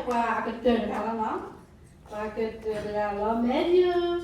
qua cái trường nào nó qua cái trường là lo mẹ như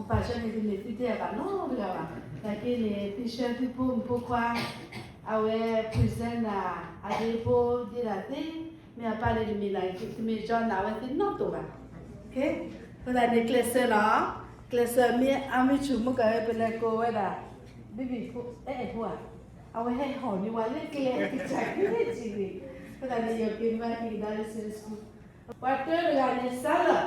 bà cho nên thì tí tía bà nó bây giờ bà tại cái này tí chơi tí bún qua awe present à đi po đi là tí mẹ bà đi mình lại thì mình cho nào tí nó tụ bà ok bây giờ đi class mẹ ami chú một cái bên này cô ấy là baby phụ phụ à awe hay hỏi đi qua lấy cái thì chạy cái gì bây giờ đi học kinh doanh thì đang đi school water là đi salad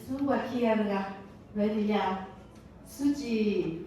Semua kian ya, ready ya, suci.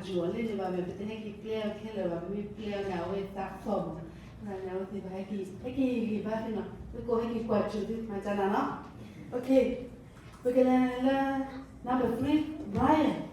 주어 lên và mình phải hay clear là và mình clear nào về tác phẩm là nào thì phải cái ba cái nào cái cô hay quạt chủ thì mà cho nó ok bây giờ là number 3 Brian.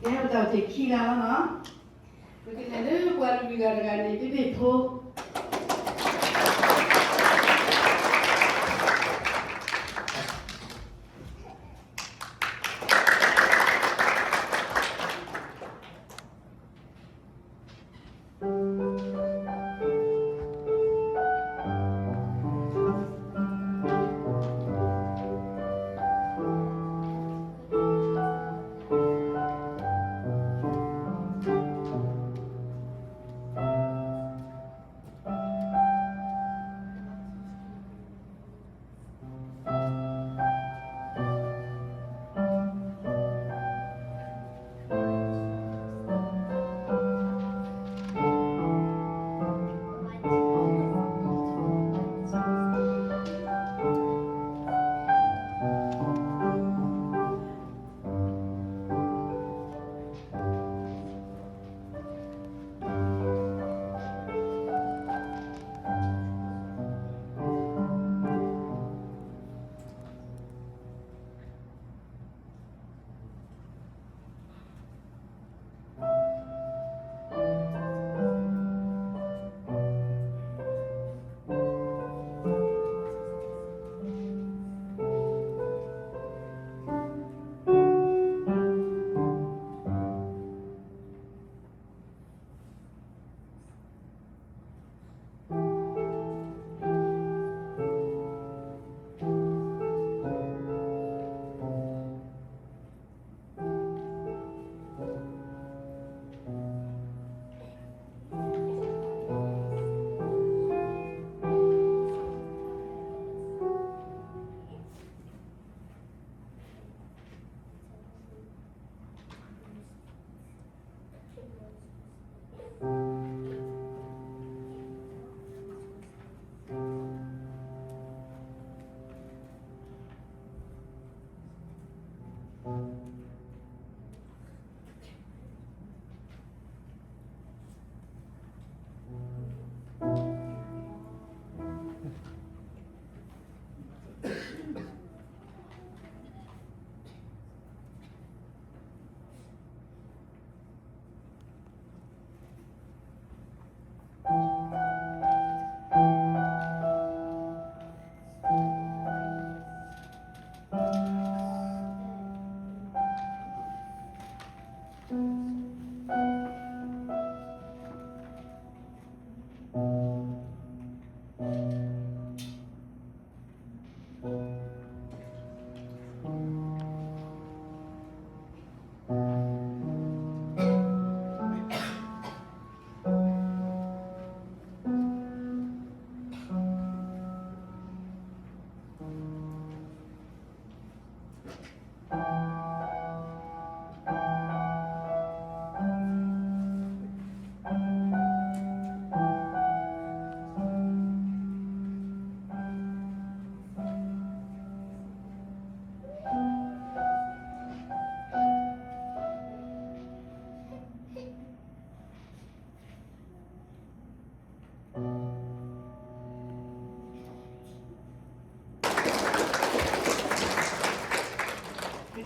Cái hôm đầu thì khi nào nó cái này nó qua đi gần này cái việc thô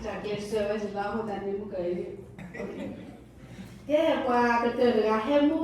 จากเกสเซอร์จะเล่าตอนนี้มุกเลยโอเคแก่กว่าก็เจอกับแฮมู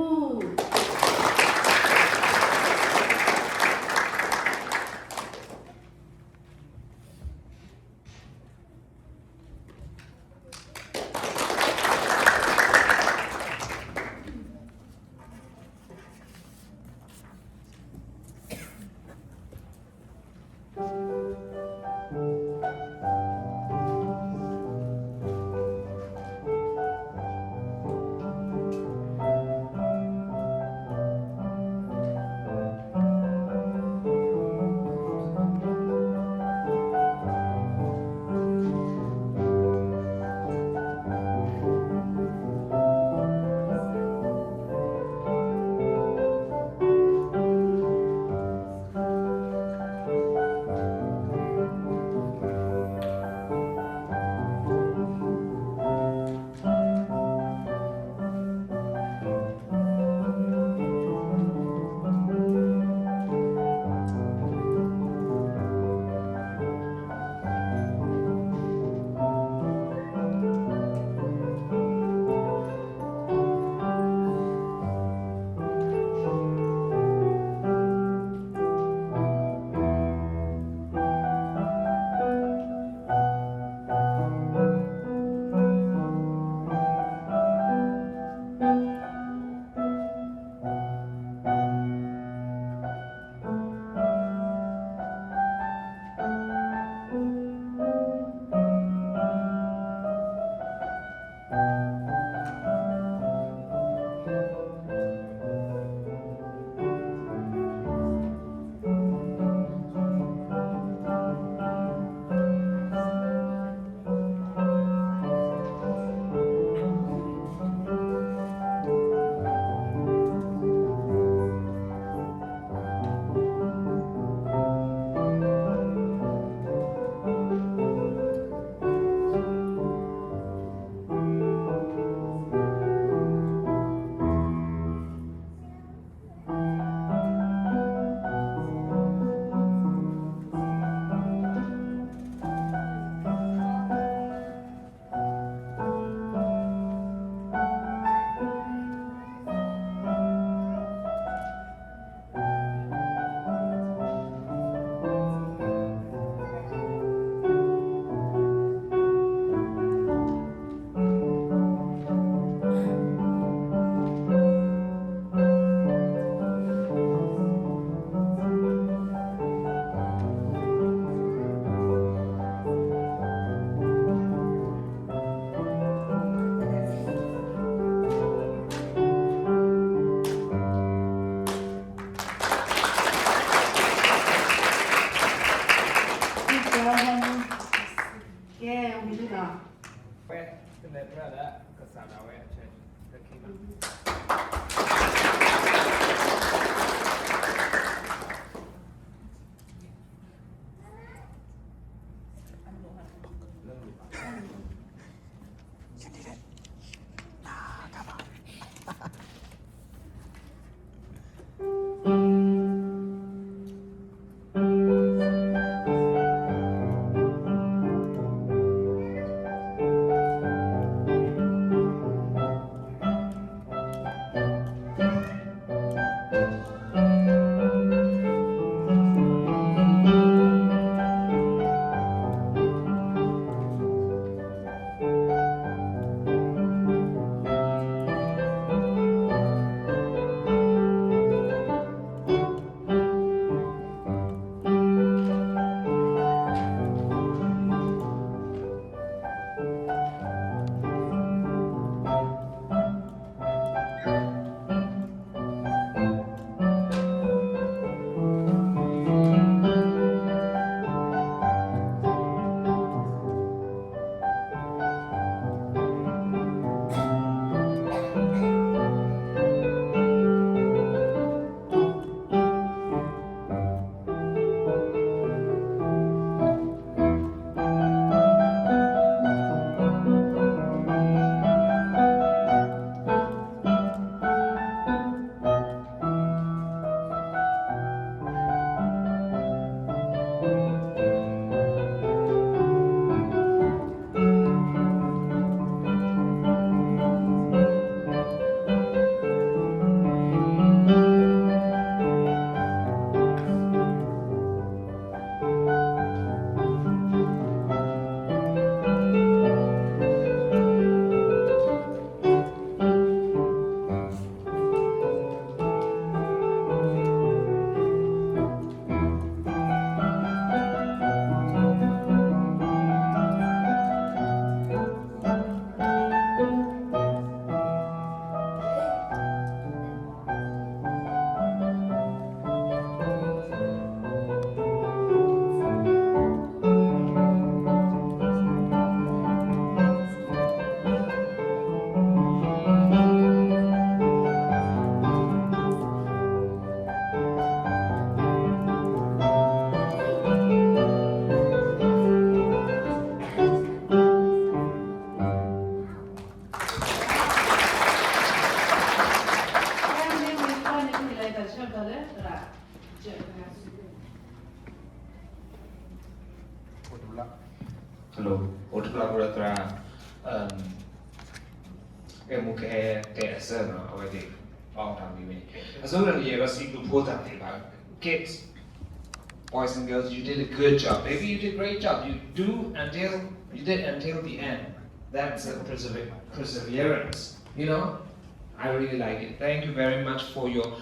แก่มีที่ไหน Fue tener nada, casada, voy a echar aquí. เ hello, Otra server already all time. As long as you see to put up kids, boys and girls, you did a good job. Maybe you did a great job. You did until the end. That's a perseverance. You know, I really like it. Thank you very much for your.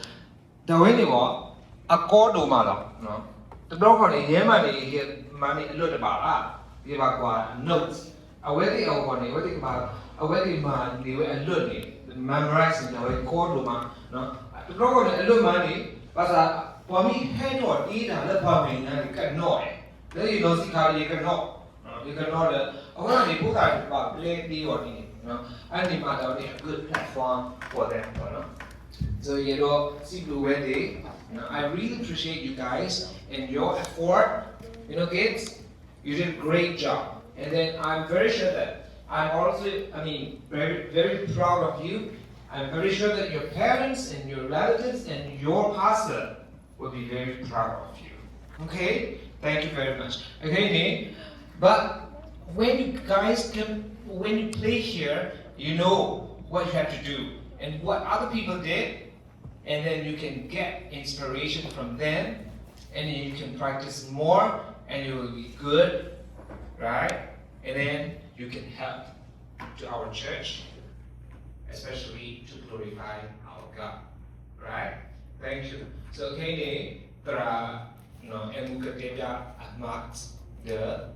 The way you are, a call to no. The broker in Yemen, money a lot about give up notes. A wedding of one, a wedding about a wedding man, they were learning, memorizing the way call to man. No, the broker a little money, but for me, head or eat and the pumping and you can know it. Then you don't see how you can know. You can know that. I want to put out about play the or and the matter a good platform for them. So you know, see Blue Wedding. I really appreciate you guys and your effort. You know, kids, you did a great job. And then I'm very sure that I'm also, very, very proud of you. I'm very sure that your parents and your relatives and your pastor will be very proud of you. Okay? Thank you very much. Okay, Nate? But when you guys when you play here, you know what you have to do and what other people did, and then you can get inspiration from them, and then you can practice more, and you will be good, right? And then you can help to our church, especially to glorify our God, right? Thank you. So, okay, and marks the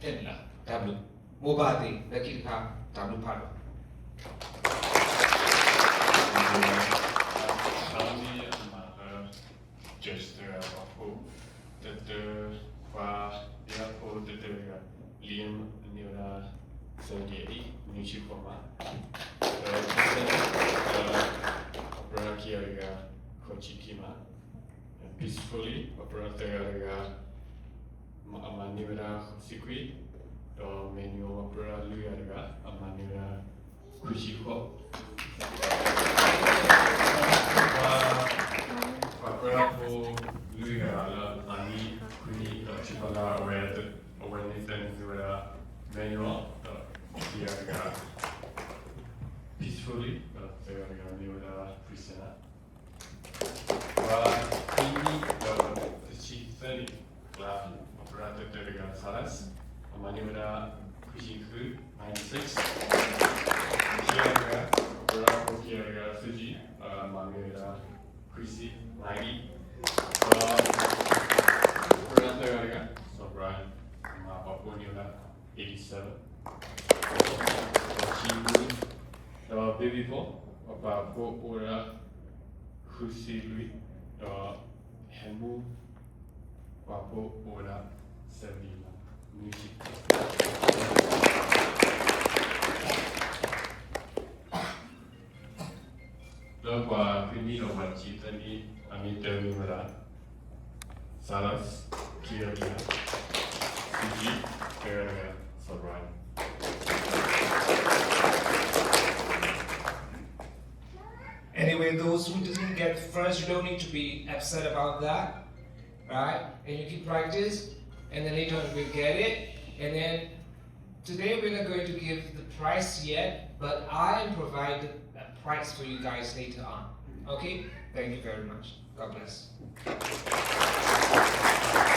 tenla tablu mobadi the kita tablu padu. Just Liam Nira Sergei Nishikoma Brachiaga Kochikima peacefully Opera Amanira Sikui or Menu Opera Luyaga Amanira Kushiko Opera Luyaga Ani Kuni Chipala when Nathan manual here peacefully prisoner. Quindi decisioni la operata della salas maniera Kujiku 96 Kiaga opera Kiaga Fuji maniera Kuji 90 opera so Brian Papuniola 87 Chibu Baby Paul Papa Ora Kusi Lui Hemu Papo Ora 70 music quindi lo facitani a mettermi Salas Kiaga Fuji Sabran. Anyway, those who didn't get first, you don't need to be upset about that, right? And you keep practice, and then later on we'll get it. And then today we're not going to give the prize yet, but I'll provide a prize for you guys later on. Okay? Thank you very much. God bless.